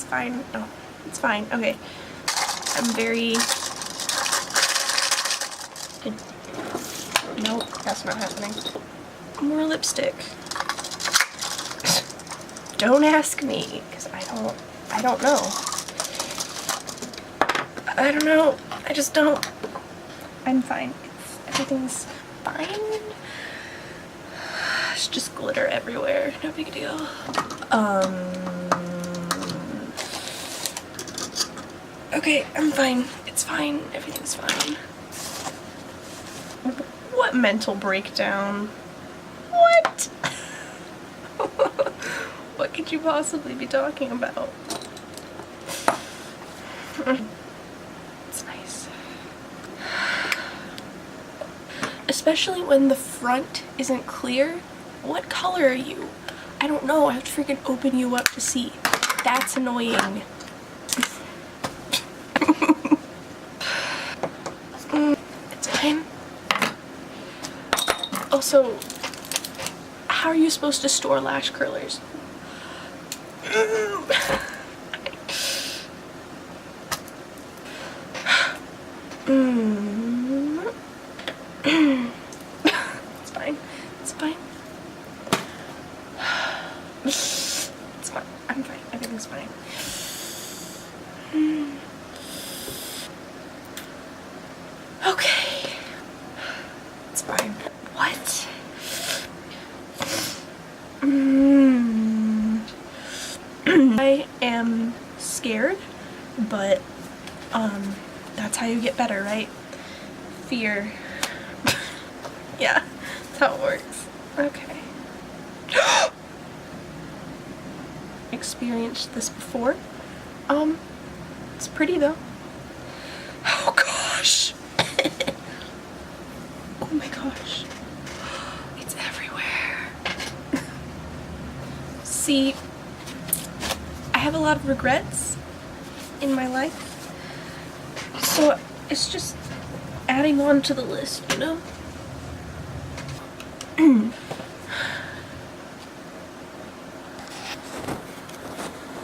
It's fine. No, it's fine. Okay. I'm very... Nope, that's not happening. More lipstick. Don't ask me, because I don't know. I don't know. I just don't. I'm fine. Everything's fine. It's just glitter everywhere. No big deal. Okay, I'm fine. It's fine. Everything's fine. What mental breakdown? What? What could you possibly be talking about? It's nice. Especially when the front isn't clear. What color are you? I don't know. I have to freaking open you up to see. That's annoying. It's fine. Also, how are you supposed to store lash curlers? It's fine. It's fine. It's fine. I'm fine. Everything's fine. Okay. It's fine. What? I am scared, but that's how you get better, right? Fear. Yeah, that's how it works. Okay. Experienced this before. It's pretty though. Oh gosh. Oh my gosh. It's everywhere. See, I have a lot of regrets in my life. So it's just adding on to the list, you know?